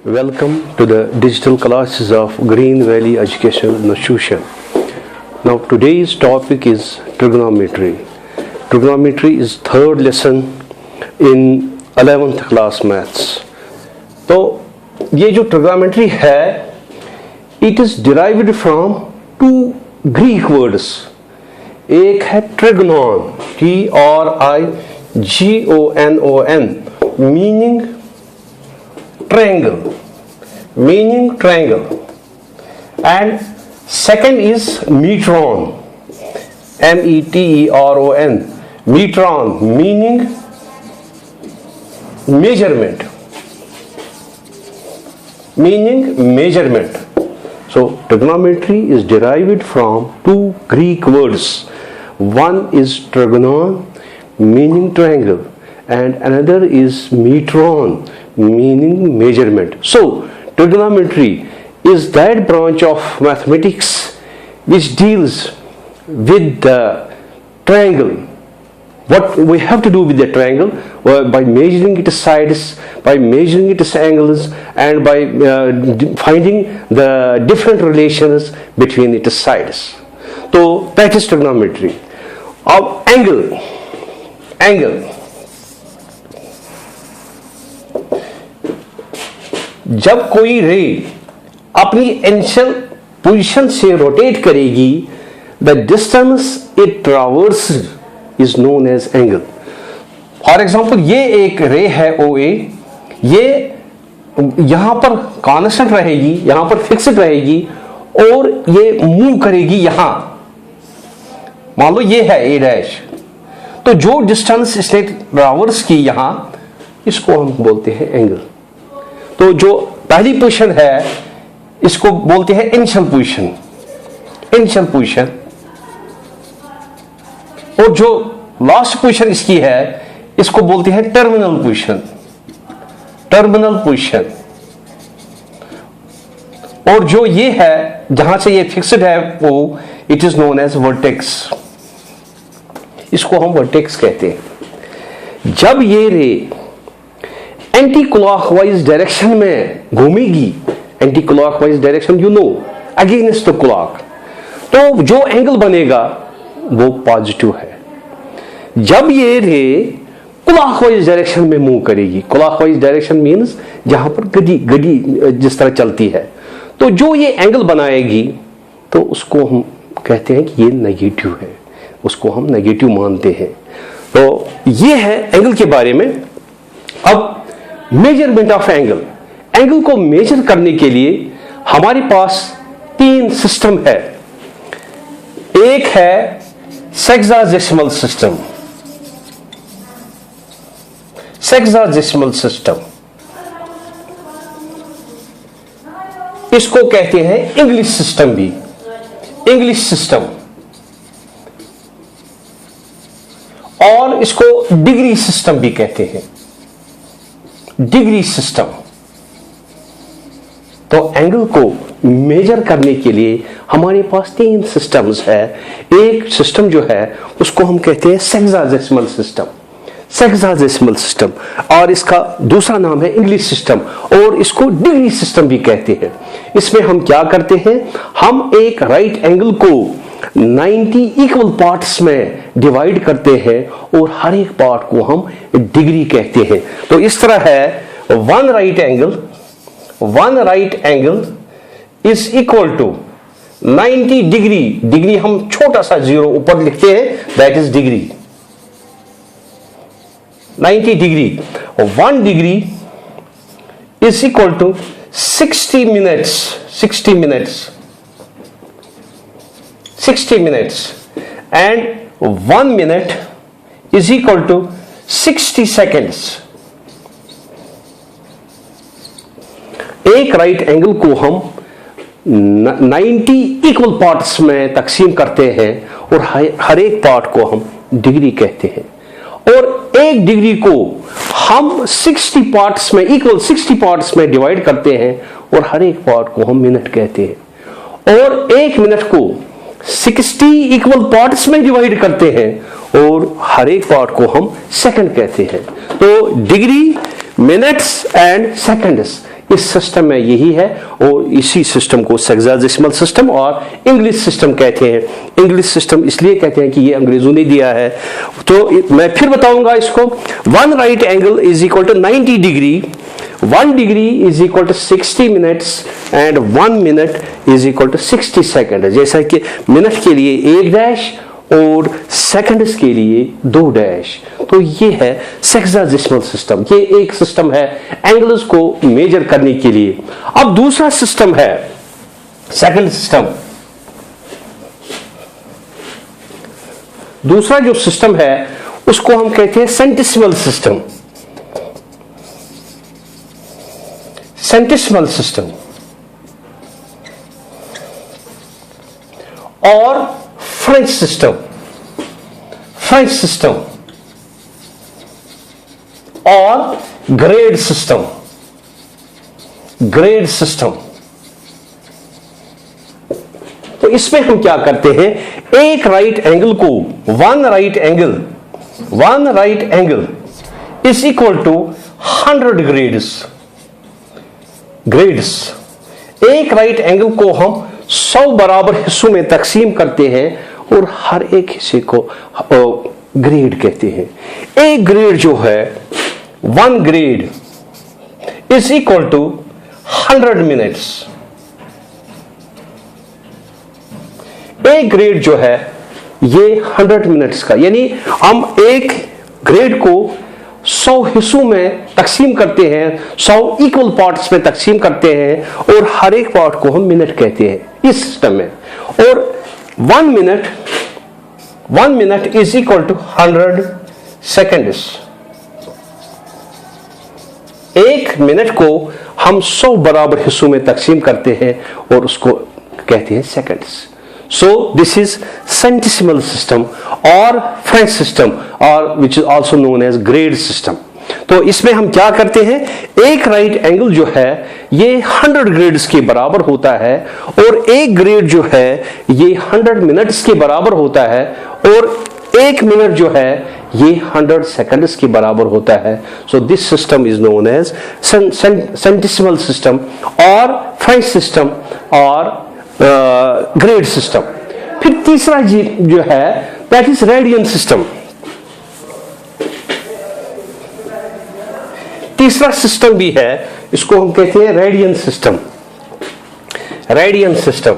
Welcome to the digital classes of Green Valley Educational Institution. Now today's topic is trigonometry. Trigonometry is third lesson in 11th class maths. तो ये जो trigonometry है, it is derived from two Greek words. एक है trigonon, Trigonon, meaning triangle, and second is metron, metron, meaning measurement. So trigonometry is derived from two Greek words. One is trigonon, meaning triangle, and another is metron, meaning measurement. So trigonometry is that branch of mathematics which deals with the triangle. What we have to do with the triangle by measuring its sides, by measuring its angles, and by finding the different relations between its sides. So that is trigonometry. Now angle. जब कोई ray अपनी initial position से rotate करेगी, the distance it traverses is known as angle. For example ये एक रे है OA, ये यहां पर कांस्टेंट रहेगी, यहां पर फिक्स्ड रहेगी और ये मूव करेगी यहां. मान लो ये है A', तो जो डिस्टेंस इसने ट्रैवर्स की यहां, इसको हम बोलते हैं एंगल. तो जो पहली पोजीशन है इसको बोलते हैं इनिशियल पोजीशन, और जो लास्ट पोजीशन इसकी है इसको बोलते हैं टर्मिनल पोजीशन. और जो ये है जहां से ये फिक्स्ड है वो it is known as vertex. इसको हम वर्टेक्स कहते हैं. जब ये रे एंटी क्लॉकवाइज डायरेक्शन में घूमेगी, anti clockwise direction against the clock, तो जो एंगल बनेगा वो पॉजिटिव है. जब ये रे क्लॉकवाइज डायरेक्शन में मूव करेगी, क्लॉकवाइज डायरेक्शन मींस जहां पर गडी जिस तरह चलती है, तो जो ये एंगल बनाएगी तो उसको हम कहते हैं कि ये नेगेटिव है, उसको हम नेगेटिव मानते हैं. तो ये है एंगल के बारे में. अब मेजरमेंट ऑफ एंगल को मेजर करने के लिए हमारे पास तीन सिस्टम है. एक है सेक्साडेसिमल सिस्टम, इसको कहते हैं इंग्लिश सिस्टम, और इसको डिग्री सिस्टम भी कहते हैं. तो एंगल को मेजर करने के लिए हमारे पास तीन सिस्टम्स है. एक सिस्टम जो है उसको हम कहते हैं सेक्साडेसिमल सिस्टम, और इसका दूसरा नाम है इंग्लिश सिस्टम, और इसको डिग्री सिस्टम भी कहते हैं. इसमें हम क्या करते हैं, हम एक राइट एंगल को 90 इक्वल पार्ट्स में डिवाइड करते हैं और हर एक पार्ट को हम डिग्री कहते हैं. तो इस तरह है one right angle is equal to 90 degree हम छोटा सा जीरो ऊपर लिखते हैं, that is degree. 90 degree, 1 degree is equal to 60 minutes, and 1 minute is equal to 60 seconds. एक राइट एंगल को हम 90 इक्वल पार्ट्स में तकसीम करते हैं और हर एक पार्ट को हम डिग्री कहते हैं, और एक डिग्री को हम 60 पार्ट्स में डिवाइड करते हैं और हर एक पार्ट को हम मिनट कहते हैं, और एक मिनट को 60 इक्वल पार्ट्स में डिवाइड करते हैं और हर एक पार्ट को हम सेकंड कहते हैं. तो डिग्री, मिनट्स एंड सेकंड्स, इस सिस्टम में यही है, और इसी सिस्टम को सेक्साडेसिमल सिस्टम और इंग्लिश सिस्टम कहते हैं। इंग्लिश सिस्टम इसलिए कहते हैं कि ये अंग्रेजों ने दिया है। तो मैं फिर बताऊंगा इसको। 1 right angle is equal to 90 degree, 1 degree is equal to 60 minutes and 1 minute is equal to 60 second. जैसा कि मिनट के लिए 1 डैश और सेकंड्स के लिए 2 डैश। तो ये है सेक्साडेसिमल सिस्टम। ये एक सिस्टम है एंगल्स को मेजर करने के लिए। अब दूसरा सिस्टम है सेकंड सिस्टम। दूसरा जो सिस्टम है उसको हम कहते हैं सेंटिसिमल सिस्टम। सेंटिसिमल सिस्टम और फ्रेंच सिस्टम, फ्रेंच सिस्टम और ग्रेड सिस्टम, ग्रेड सिस्टम। तो इसमें हम क्या करते हैं, एक राइट एंगल को, one right angle is equal to 100 grades. एक राइट एंगल को हम 100 बराबर हिस्सों में तकसीम करते हैं और हर एक हिस्से को ग्रेड कहते हैं। एक ग्रेड जो है, 1 grade is equal to 100 minutes. एक ग्रेड जो है ये 100 मिनट्स का, यानी हम एक ग्रेड को 100 हिस्सों में तकसीम करते हैं, 100 इक्वल पार्ट्स में तकसीम करते हैं और हर एक पार्ट को हम मिनट कहते हैं इस सिस्टम में। और 1 minute is equal to 100 seconds. एक मिनट को हम 100 बराबर हिस्सों में तकसीम करते हैं और उसको कहते हैं seconds. So this is centesimal system or French system or which is also known as grade system। तो इसमें हम क्या करते हैं, एक राइट एंगल जो है ये 100 ग्रेड्स के बराबर होता है और एक ग्रेड जो है ये 100 मिनट्स के बराबर होता है और एक मिनट जो है ये 100 सेकंड्स के बराबर होता है। So this system is known as centesimal system और फ्रेंच सिस्टम और ग्रेड सिस्टम। फिर तीसरा जो है दैट इज रेडियन सिस्टम। तीसरा सिस्टम भी है, इसको हम कहते हैं radian system. Radian system,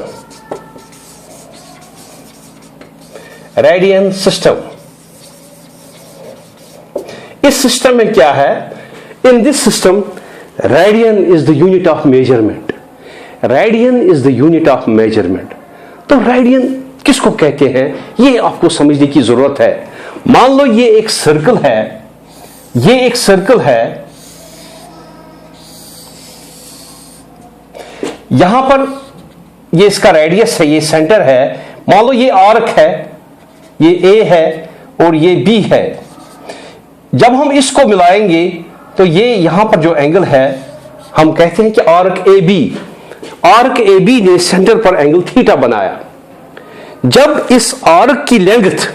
radian system. इस सिस्टम में क्या है, in this system radian is the unit of measurement. Radian is the unit of measurement. तो रेडियन किसको कहते हैं ये आपको समझने की जरूरत है। मान लो ये एक सर्कल है, ये एक सर्कल है, यहां पर ये इसका रेडियस है, ये सेंटर है। मान लो ये आर्क है, ये ए है और ये बी है। जब हम इसको मिलाएंगे तो ये यहां पर जो एंगल है हम कहते हैं कि arc A B. Arc A B ने सेंटर पर एंगल थीटा बनाया। जब इस आर्क की length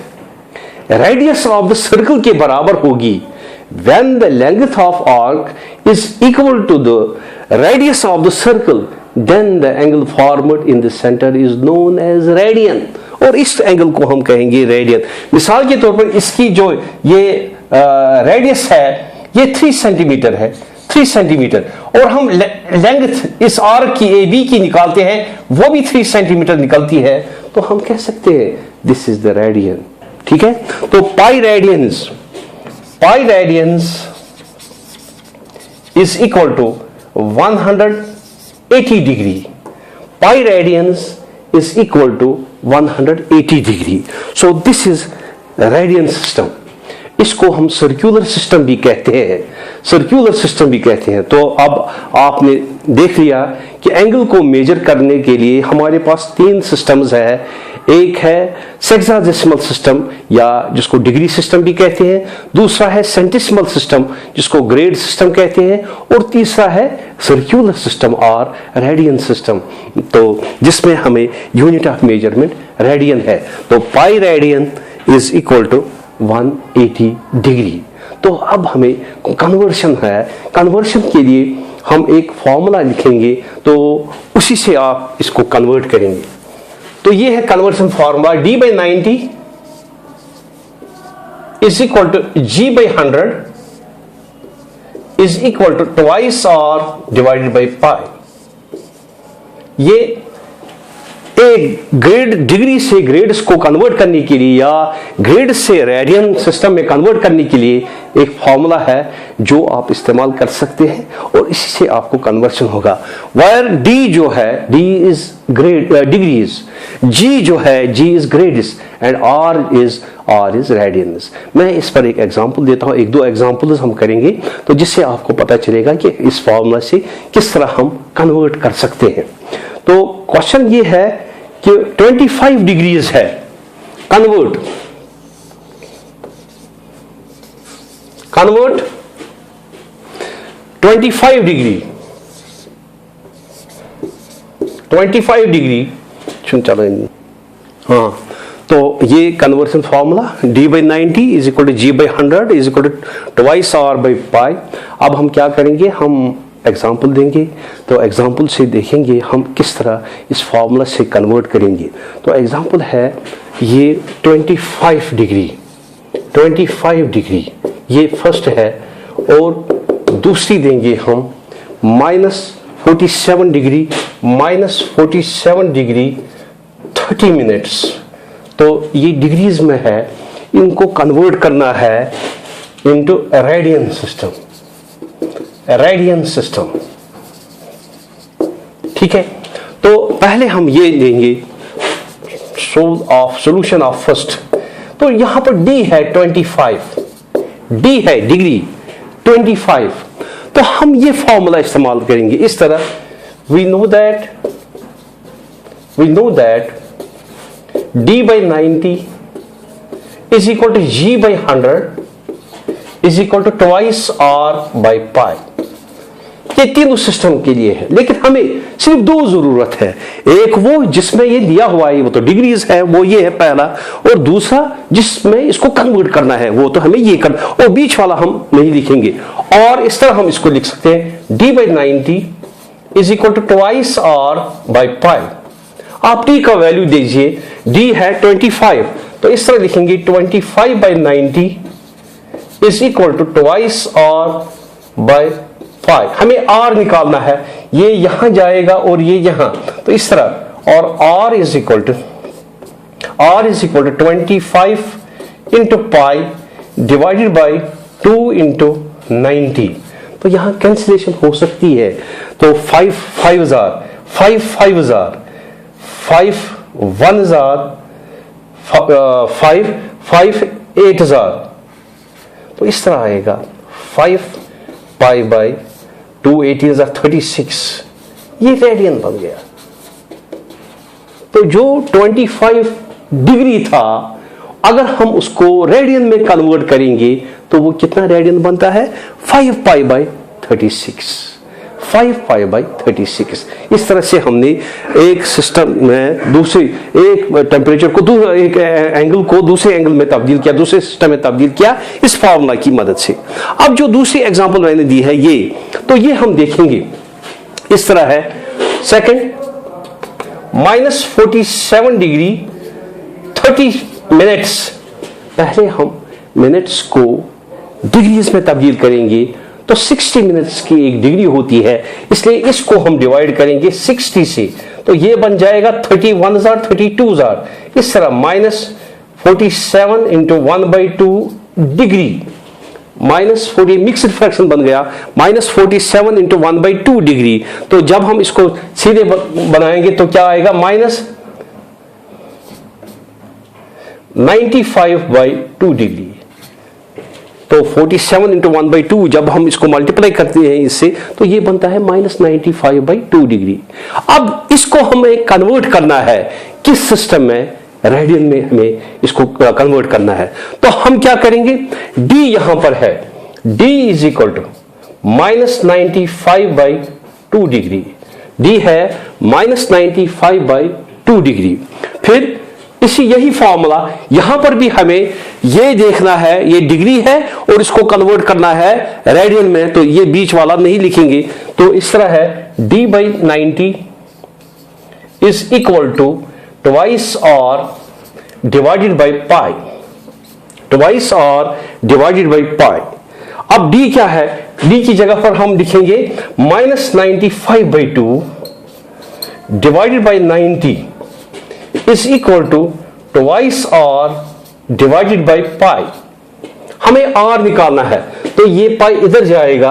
radius of the circle के बराबर होगी, when the length of arc is equal to the radius of the circle, then the angle formed in the centre is known as radian. और इस angle को हम कहेंगे radian. मिसाल के तौर पर इसकी जो ये रेडियस है ये 3 सेंटीमीटर है, 3 सेंटीमीटर, और हम लेंथ इस आर्क की ए बी की निकालते हैं, वो भी 3 सेंटीमीटर निकलती है, तो हम कह सकते हैं दिस इज द रेडियन। ठीक है, तो pi radians is equal to 180 degree. Pi radians is equal to 180 degree. So this is radian system. इसको हम सर्कुलर सिस्टम भी कहते हैं, सर्कुलर सिस्टम भी कहते हैं। तो अब आपने देख लिया कि एंगल को मेजर करने के लिए हमारे पास 3 सिस्टम्स है। एक है सेक्साडेसिमल सिस्टम या जिसको डिग्री सिस्टम भी कहते हैं, दूसरा है सेंटिसिमल सिस्टम जिसको ग्रेड सिस्टम कहते हैं, और तीसरा है सर्कुलर सिस्टम और रेडियन सिस्टम, तो जिसमें हमें यूनिट ऑफ मेजरमेंट रेडियन है। तो pi radian is equal to 180 degree. तो अब हमें कन्वर्शन है, कन्वर्शन के लिए हम एक फॉर्मूला लिखेंगे तो उसी से आप इसको कन्वर्ट करेंगे। तो ये है conversion formula, d/90 is equal to g/100 is equal to twice r divided by pi. ये एक ग्रेड डिग्री से ग्रेड्स को कन्वर्ट करने के लिए या ग्रेड से रेडियन सिस्टम में कन्वर्ट करने के लिए एक फॉर्मूला है जो आप इस्तेमाल कर सकते हैं और इसी से आपको कन्वर्शन होगा। वायर d जो है d is grade degrees, g जो है g is grades and r is radians. मैं इस पर एक एग्जांपल देता हूं, एक दो एग्जांपल्स हम करेंगे तो जिससे आपको पता चलेगा कि इस फॉर्मूला से किस तरह हम कन्वर्ट कर सकते हैं। तो क्वेश्चन ये है कि 25 डिग्रीज है, कन्वर्ट 25 डिग्री चलो हाँ, तो ये conversion formula d/90 is equal to g/100 is equal to twice r by pi. अब हम क्या करेंगे, हम एग्जाम्पल देंगे तो एग्जाम्पल से देखेंगे हम किस तरह इस फॉर्मूला से कन्वर्ट करेंगे। तो एग्जाम्पल है ये 25 डिग्री ये फर्स्ट है और दूसरी देंगे हम -47 डिग्री 30 मिनट्स। तो ये डिग्रीज में है, इनको कन्वर्ट करना है इनटू रेडियन सिस्टम, ठीक है। तो पहले हम ये लेंगे सॉल्यूशन ऑफ फर्स्ट। तो यहां पर d है 25, d है डिग्री 25, तो हम ये फॉर्मूला इस्तेमाल करेंगे इस तरह। we know that d/90 is equal to g/100 is equal to twice r by pi। ये तीनों सिस्टम के लिए है, लेकिन हमें सिर्फ दो जरूरत है। एक वो जिसमें ये दिया हुआ है वो तो डिग्रीज है, वो ये है पहला, और दूसरा जिसमें इसको कन्वर्ट करना है वो तो हमें ये करना, और बीच वाला हम नहीं लिखेंगे। और इस तरह हम इसको लिख सकते हैं d/90 is equal to twice r by pi. आप t का वैल्यू दीजिए, d है 25, तो इस तरह लिखेंगे 25/90 is equal to twice r by pi. हमें r निकालना है, ये यहां जाएगा और ये यहां, तो इस तरह, और r is equal to 25 into pi divided by 2 into 90। तो यहां कैंसिलेशन हो सकती है, तो 5 5,000 5 5,000 5 1,000 5 5 8,000, तो इस तरह आएगा 5 पाई बाई 2 18,36, ये रेडियन बन गया। तो जो 25 डिग्री था अगर हम उसको रेडियन में कन्वर्ट करेंगे तो वो कितना रेडियन बनता है, 5 पाई बाई 36, 5 पाई बाई 36। इस तरह से हमने एक सिस्टम में दूसरे एक टेम्परेचर को एक एंगल को दूसरे एंगल में तब्दील किया, दूसरे सिस्टम में तब्दील किया इस फार्मूला की मदद से। अब जो दूसरी एग्जांपल मैंने दी है ये, तो ये हम देखेंगे इस तरह है। Second -47 degree 30 minutes. पहले हम मिनट्स को डिग्रीज में तब्दील करेंगे, तो 60 मिनट्स की एक डिग्री होती है, इसलिए इसको हम डिवाइड करेंगे 60 से, तो ये बन जाएगा 31,000 32,000। इस तरह -47 इंटू 1/2 डिग्री -40 मिक्स्ड फ्रैक्शन बन गया, -47 इंटू 1/2 डिग्री। तो जब हम इसको सीधे बनाएंगे तो क्या आएगा, -95/2 डिग्री। तो 47 इंटू 1/2 जब हम इसको मल्टीप्लाई करते हैं इससे, तो ये बनता है -95/2 डिग्री। अब इसको हमें कन्वर्ट करना है किस सिस्टम में, रेडियन में हमें इसको कन्वर्ट करना है। तो हम क्या करेंगे, d यहां पर है, d is equal to -95/2 degree, d है -95/2 डिग्री। फिर इसी यही फॉर्मूला यहां पर भी हमें ये देखना है, ये डिग्री है और इसको कन्वर्ट करना है रेडियन में, तो ये बीच वाला नहीं लिखेंगे। तो इस तरह है d/90 is equal to twice r divided by pi, twice r divided by pi. अब d क्या है, d की जगह पर हम लिखेंगे -95/2 divided by 90 is equal to twice r divided by pi. हमें r निकालना है, तो ये पाई इधर जाएगा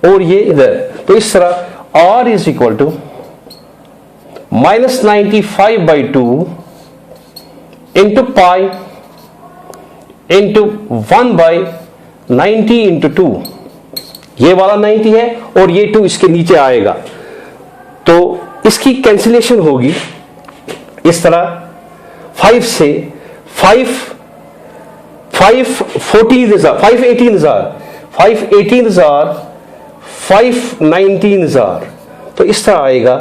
और ये इधर, तो इस तरह r is equal to -95/2 into pi into 1/90 into 2। ये वाला 90 है और ये 2 इसके नीचे आएगा, तो इसकी कैंसिलेशन होगी इस तरह। 5 से 519,000 तो इस तरह आएगा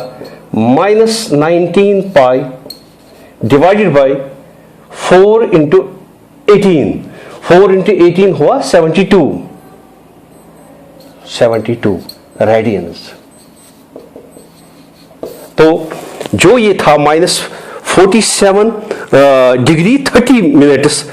-19 पाई डिवाइडेड बाई 4 इंटू 18। 4 इंटू 18 हुआ 72 रेडियंस। तो जो ये था -47 डिग्री 30 मिनट्स,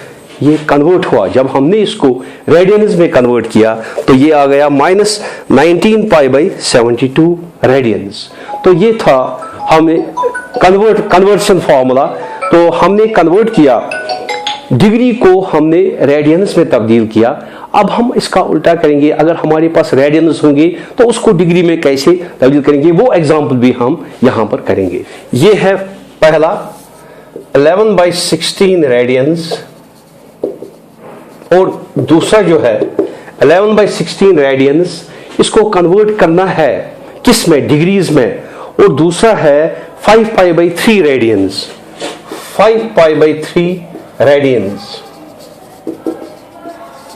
ये कन्वर्ट हुआ। जब हमने इसको रेडियंस में कन्वर्ट किया तो ये आ गया -19 पाई/72 रेडियंस। तो ये था हमें कन्वर्शन फॉर्मूला। तो हमने कन्वर्ट किया, डिग्री को हमने रेडियंस में तब्दील किया। अब हम इसका उल्टा करेंगे, अगर हमारे पास रेडियंस होंगे तो उसको डिग्री में कैसे तब्दील करेंगे, वो एग्जाम्पल भी हम यहां पर करेंगे। ये है पहला 11/16 रेडियंस और दूसरा जो है 11/16 रेडियंस, इसको कन्वर्ट करना है किस में, डिग्रीज में। और दूसरा है 5π/3 रेडियंस, 5π/3 रेडियंस।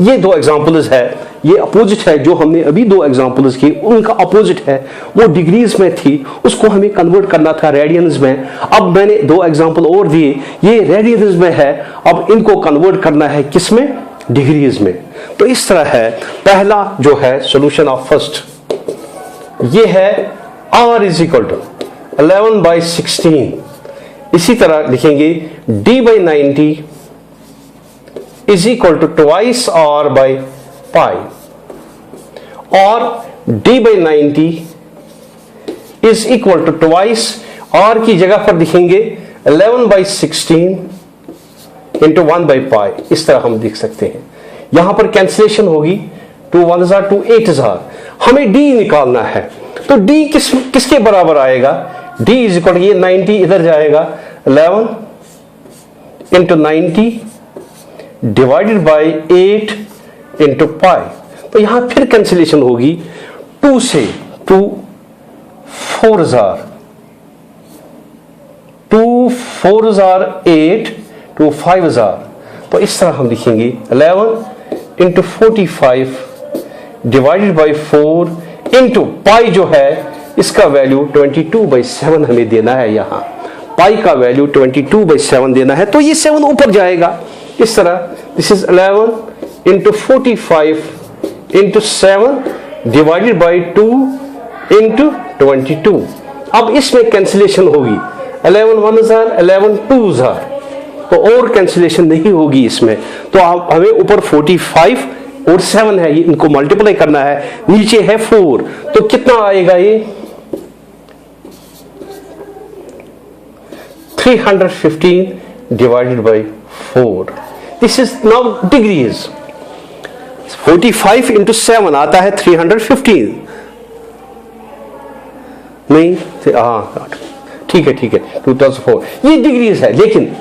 ये दो एग्जांपल्स है, ये अपोजिट है। जो हमने अभी दो एग्जांपल्स की उनका अपोजिट है, वो डिग्रीज में थी, उसको हमें कन्वर्ट करना था रेडियंस में। अब मैंने दो एग्जांपल और दिए, ये रेडियंस में है, अब इनको कन्वर्ट करना है किस में, डिग्रीज में। तो इस तरह है पहला जो है सॉल्यूशन ऑफ फर्स्ट, ये है r इज इक्वल टू 11/16। इसी तरह लिखेंगे d/90 is equal to twice r by pi, और d/90 is equal to twice, r की जगह पर लिखेंगे 11/16 इंटू 1/पाई। इस तरह हम लिख सकते हैं। यहां पर कैंसिलेशन होगी, 2 1 2 8,000। हमें d निकालना है, तो d किसके बराबर आएगा, d इज इक्वल, ये 90 इधर जाएगा, 11 into 90 divided by 8 into pi. तो यहां फिर कैंसिलेशन होगी, 2 से 2 4,000, 2 4,000 8 2 5,000। तो इस तरह हम लिखेंगे 11 into 45 divided by 4 into pi, जो है इसका वैल्यू 22/7 हमें देना है। यहां पाई का वैल्यू 22/7 देना है, तो ये 7 ऊपर जाएगा इस तरह। This is 11 into 45 into 7 divided by 2 into 22। अब इसमें कैंसिलेशन होगी, 11 1,000 11 2,000, तो और कैंसिलेशन नहीं होगी इसमें। तो आप हमें ऊपर 45 और 7 है, इनको मल्टीप्लाई करना है, नीचे है 4, तो कितना आएगा ये 315 divided by 4। This is now degrees. 45 into 7 आता है 315, नहीं हाँ ठीक है 2004, ये डिग्रीज है। लेकिन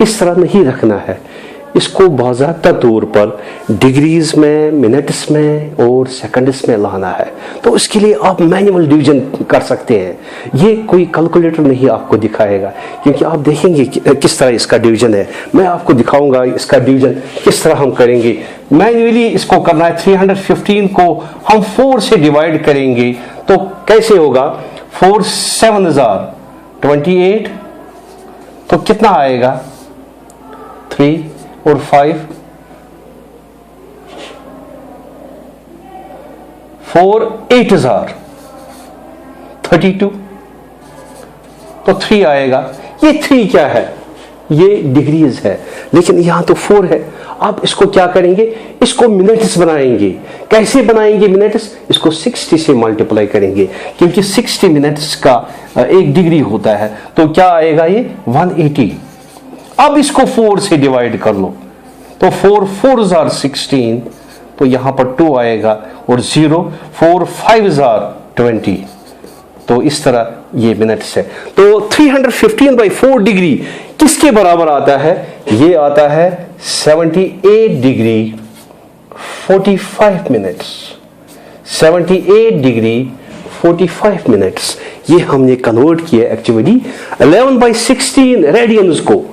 इस तरह नहीं रखना है, इसको बाज़ाब्ता तौर पर डिग्रीज में, मिनट्स में और सेकंड्स में लाना है। तो इसके लिए आप मैनुअल डिवीजन कर सकते हैं, ये कोई कैलकुलेटर नहीं आपको दिखाएगा, क्योंकि आप देखेंगे किस तरह इसका डिवीजन है। मैं आपको दिखाऊंगा इसका डिवीजन किस तरह हम करेंगे। मैनुअली इसको करना है। 315 को हम 4 से डिवाइड करेंगे तो कैसे होगा, 4 7,000 28, तो कितना आएगा 3 और 5 4 8000 32, तो 3 आएगा। ये 3 क्या है? ये डिग्रीज है, लेकिन यहां तो 4 है। अब इसको क्या करेंगे? इसको मिनट्स बनाएंगे। कैसे बनाएंगे मिनट्स? इसको 60 से मल्टीप्लाई करेंगे, क्योंकि 60 मिनट्स का 1 डिग्री होता है। तो क्या आएगा? ये 180। अब इसको 4 से डिवाइड कर लो, तो 4 4s are 16, तो यहां पर 2 आएगा और 0 4 5s are 20। तो इस तरह ये मिनट्स है। तो 315/4 डिग्री किसके बराबर आता है? ये आता है 78 डिग्री 45 मिनट्स। 78 degree 45 minutes. ये हमने कन्वर्ट किया एक्चुअली 11/16 रेडियंस को।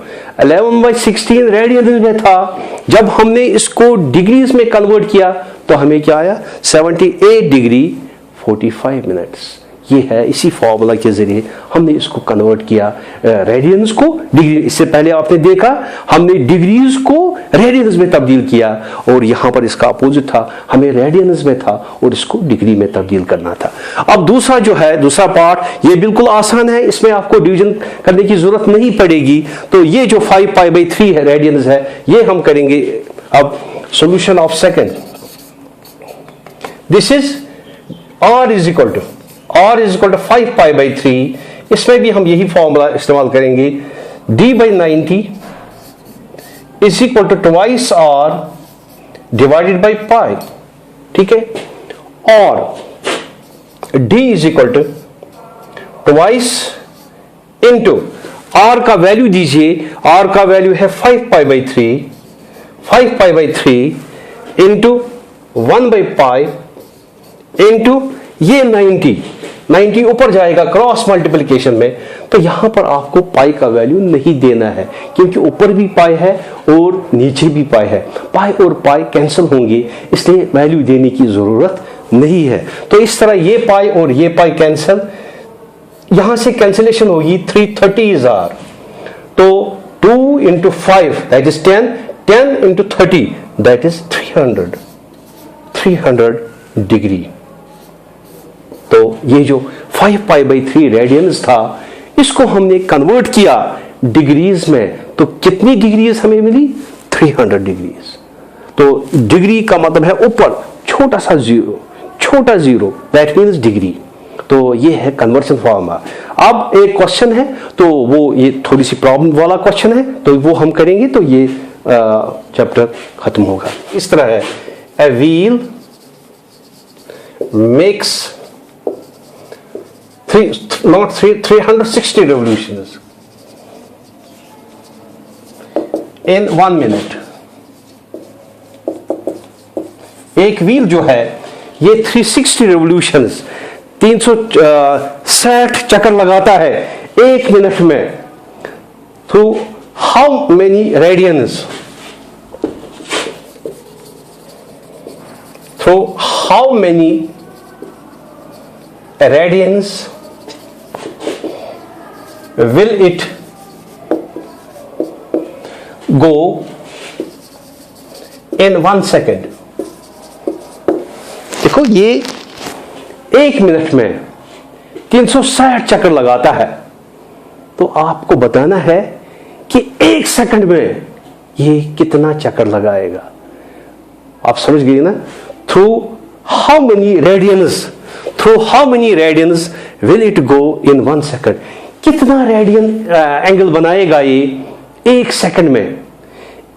11/16 रेडियंस में था। जब हमने इसको डिग्रीज में कन्वर्ट किया तो हमें क्या आया? 78 डिग्री 45 मिनट्स। ये है, इसी फॉर्मूला के जरिए हमने इसको कन्वर्ट किया रेडियंस को डिग्री। इससे पहले आपने देखा हमने डिग्रीज को रेडियंस में तब्दील किया, और यहां पर इसका अपोजिट था, हमें रेडियंस में था और इसको डिग्री में तब्दील करना था। अब दूसरा जो है, दूसरा पार्ट, ये बिल्कुल आसान है, इसमें आपको डिवीजन करने की जरूरत नहीं पड़ेगी। तो ये जो 5π/3 है रेडियंस है, ये हम करेंगे। अब solution of second, this is r is equal to 5π/3। इसमें भी हम यही फॉर्मूला इस्तेमाल करेंगे। d/90 is equal to twice r divided by pi, ठीक है। और d is equal to twice into r का वैल्यू दीजिए। r का वैल्यू है 5π/3 इंटू 1/π इंटू ये 90 ऊपर जाएगा क्रॉस मल्टीप्लिकेशन में। तो यहां पर आपको पाई का वैल्यू नहीं देना है, क्योंकि ऊपर भी पाई है और नीचे भी पाई है। पाई और पाई कैंसिल होंगे, इसलिए वैल्यू देने की जरूरत नहीं है। तो इस तरह ये पाई और ये पाई कैंसिल, यहां से कैंसिलेशन होगी। 330 आर, तो 2 into 5 that is 10, 10 into 30 that is 300 degree. तो ये जो 5π/3 रेडियंस था, इसको हमने कन्वर्ट किया डिग्रीज में, तो कितनी डिग्रीज हमें मिली? 300 डिग्रीज। तो डिग्री का मतलब है ऊपर छोटा सा जीरो, दैट मीन्स डिग्री। तो ये है कन्वर्शन फॉर्मूला। अब एक क्वेश्चन है, तो वो ये थोड़ी सी प्रॉब्लम वाला क्वेश्चन है, तो वो हम करेंगे, तो ये चैप्टर खत्म होगा। इस तरह है, a wheel makes 360 revolutions in 1 minute। एक व्हील जो है ये 360 revolutions 360 चक्कर लगाता है 1 मिनट में। Through how many radians? Through how many radians will it go in 1 second? देखो, ये 1 मिनट में 360 चक्कर लगाता है, तो आपको बताना है कि 1 सेकंड में ये कितना चक्कर लगाएगा। आप समझ गए ना? Through how many radians will it go in 1 second? कितना रेडियन एंगल बनाएगा ये 1 सेकंड में?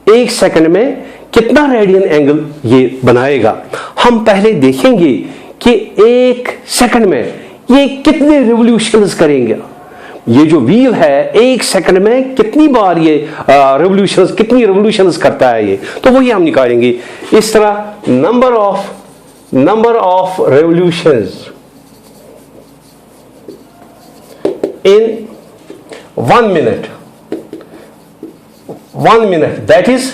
1 सेकंड में कितना रेडियन एंगल ये बनाएगा? हम पहले देखेंगे कि 1 सेकंड में ये कितने रिवॉल्यूशंस करेंगे। ये जो व्हील है 1 सेकंड में कितनी बार ये कितनी रिवॉल्यूशंस करता है ये, तो वही हम निकालेंगे। इस तरह number of revolutions in 1 minute, that is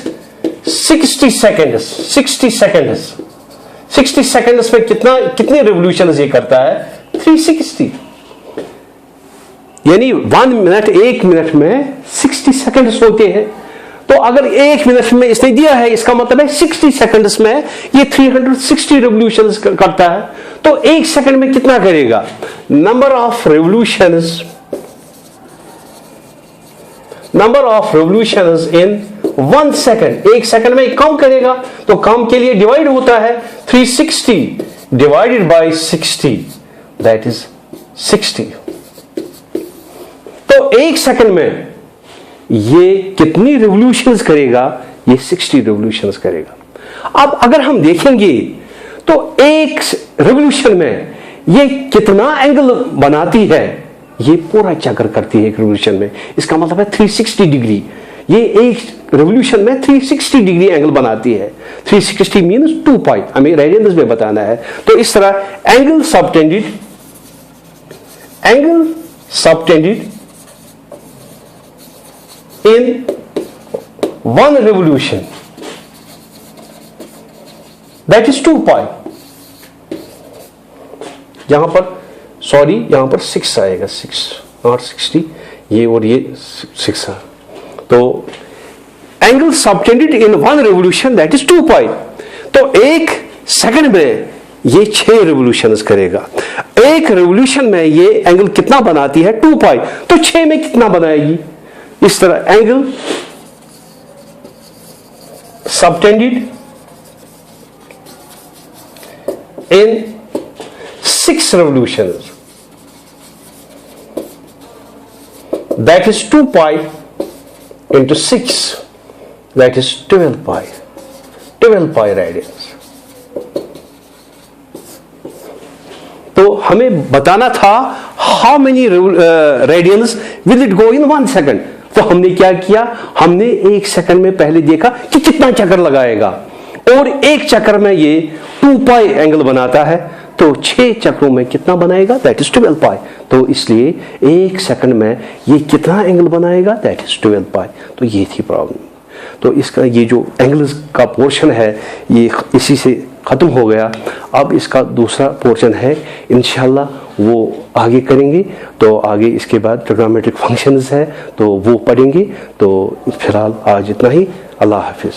60 seconds। 60 seconds में कितने रिवॉल्यूशन ये करता है? 360। यानी 1 मिनट में 60 सेकंड्स होते हैं। तो अगर 1 मिनट में इसने दिया है, इसका मतलब है 60 सेकंड्स में ये 360 रिवॉल्यूशंस करता है। तो 1 सेकंड में कितना करेगा? Number of revolutions in 1 second, 1 second में काम करेगा। तो काम के लिए डिवाइड होता है 360 डिवाइडेड बाय 60, दैट इज 60। तो 1 सेकंड में ये कितनी रिवोल्यूशंस करेगा? ये 60 रिवोल्यूशंस करेगा। अब अगर हम देखेंगे तो एक रिवोल्यूशन में ये कितना एंगल बनाती है? ये पूरा चक्कर करती है एक रिवोल्यूशन में। इसका मतलब है 360 डिग्री। ये एक रिवोल्यूशन में 360 डिग्री एंगल बनाती है। 360 मीन्स 2 पाई, हमें रेडियंस में बताना है। तो इस तरह angle subtended in 1 revolution, that is 2 पाई। यहां पर 6 आएगा, 6 नॉट 60, ये और ये 6 है। तो angle subtended in 1 revolution, that is 2 पाई। तो 1 सेकंड में ये 6 रिवोल्यूशंस करेगा। 1 रिवोल्यूशन में ये एंगल कितना बनाती है? 2 पाई। तो 6 में कितना बनाएगी? इस तरह angle subtended in 6 revolutions, that is 2 pi into 6, that is 12 pi radians। तो हमें बताना था how many radians will it go in 1 second. तो हमने क्या किया? हमने 1 सेकंड में पहले देखा कि कितना चक्कर लगाएगा, और 1 चक्कर में ये 2 पाई एंगल बनाता है। तो 6 चक्रों में कितना बनाएगा? दैट इज 12 पाई। तो इसलिए 1 सेकंड में ये कितना एंगल बनाएगा? दैट इज 12 पाई। तो ये थी प्रॉब्लम। तो इसका ये जो एंगल्स का पोर्शन है ये इसी से खत्म हो गया। अब इसका दूसरा पोर्शन है, इंशाल्लाह वो आगे करेंगे। तो आगे इसके बाद ट्रिग्नोमेट्रिक फंक्शंस है तो वो पढ़ेंगे। तो फिलहाल आज इतना ही। अल्लाह हाफिज।